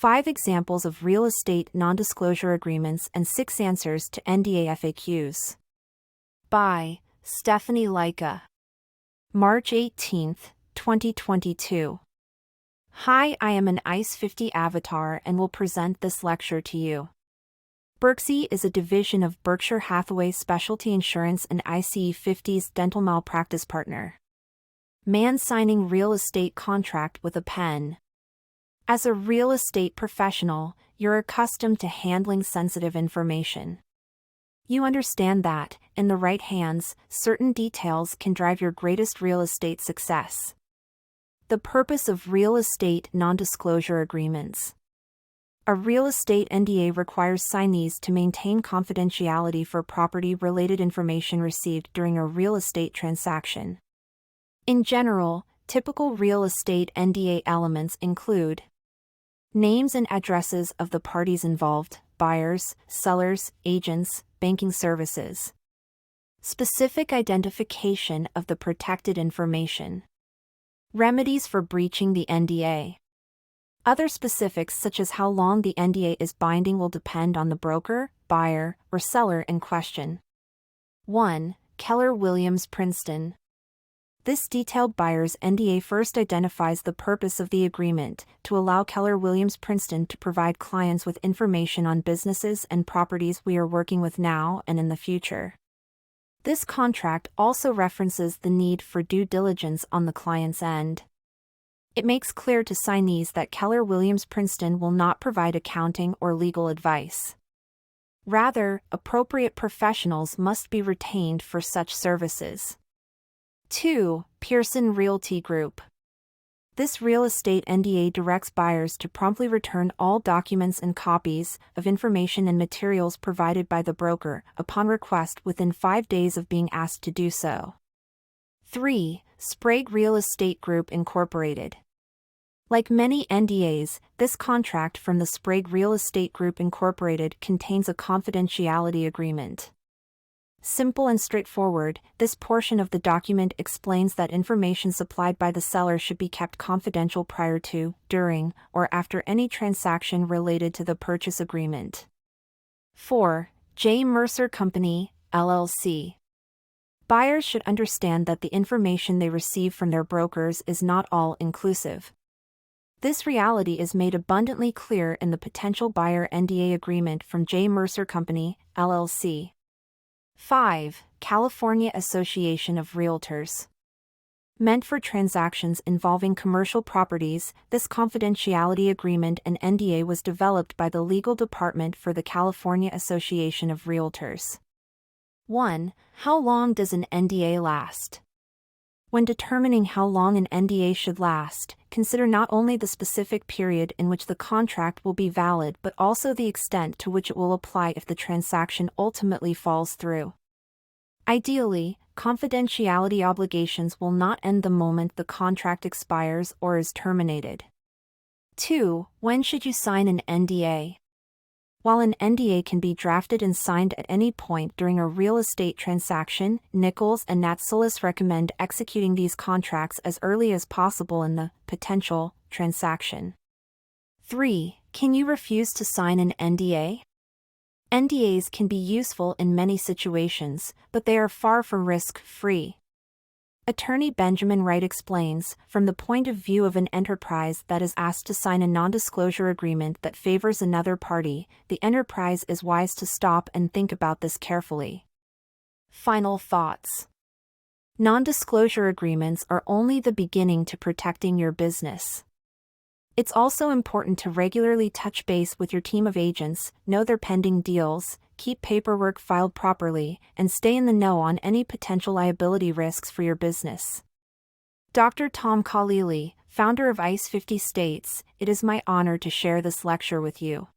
5 examples of real estate non-disclosure agreements and 6 answers to NDA FAQs. By Stephanie Leica. March 18, 2022. Hi, I am an ICE 50 avatar and will present this lecture to you. Berksey is a division of Berkshire Hathaway Specialty Insurance and ICE 50's dental malpractice partner. Man signing real estate contract with a pen. As a real estate professional, you're accustomed to handling sensitive information. You understand that, in the right hands, certain details can drive your greatest real estate success. The purpose of real estate non-disclosure agreements. A real estate NDA requires signees to maintain confidentiality for property-related information received during a real estate transaction. In general, typical real estate NDA elements include names and addresses of the parties involved, buyers, sellers, agents, banking services. Specific identification of the protected information. Remedies for breaching the NDA. Other specifics such as how long the NDA is binding will depend on the broker, buyer, or seller in question. 1. Keller Williams Princeton. This detailed buyer's NDA first identifies the purpose of the agreement to allow Keller Williams Princeton to provide clients with information on businesses and properties we are working with now and in the future. This contract also references the need for due diligence on the client's end. It makes clear to signees that Keller Williams Princeton will not provide accounting or legal advice. Rather, appropriate professionals must be retained for such services. 2. Pearson Realty Group. This real estate NDA directs buyers to promptly return all documents and copies of information and materials provided by the broker upon request within 5 days of being asked to do so. 3. Sprague Real Estate Group Incorporated. Like many NDAs, this contract from the Sprague Real Estate Group Incorporated contains a confidentiality agreement. Simple and straightforward, this portion of the document explains that information supplied by the seller should be kept confidential prior to, during, or after any transaction related to the purchase agreement. 4. J. Mercer Company, LLC. Buyers should understand that the information they receive from their brokers is not all-inclusive. This reality is made abundantly clear in the potential buyer NDA agreement from J. Mercer Company, LLC. 5. California Association of Realtors. Meant for transactions involving commercial properties, this confidentiality agreement and NDA was developed by the legal department for the California Association of Realtors. 1. How long does an NDA last? When determining how long an NDA should last, consider not only the specific period in which the contract will be valid but also the extent to which it will apply if the transaction ultimately falls through. Ideally, confidentiality obligations will not end the moment the contract expires or is terminated. 2. When should you sign an NDA? While an NDA can be drafted and signed at any point during a real estate transaction, Nichols and Natsoulis recommend executing these contracts as early as possible in the potential transaction. 3. Can you refuse to sign an NDA? NDAs can be useful in many situations, but they are far from risk-free. Attorney Benjamin Wright explains, from the point of view of an enterprise that is asked to sign a non-disclosure agreement that favors another party, the enterprise is wise to stop and think about this carefully. Final thoughts. Non-disclosure agreements are only the beginning to protecting your business. It's also important to regularly touch base with your team of agents, know their pending deals, keep paperwork filed properly, and stay in the know on any potential liability risks for your business. Dr. Tom Khalili, founder of ICE 50 states, "It is my honor to share this lecture with you.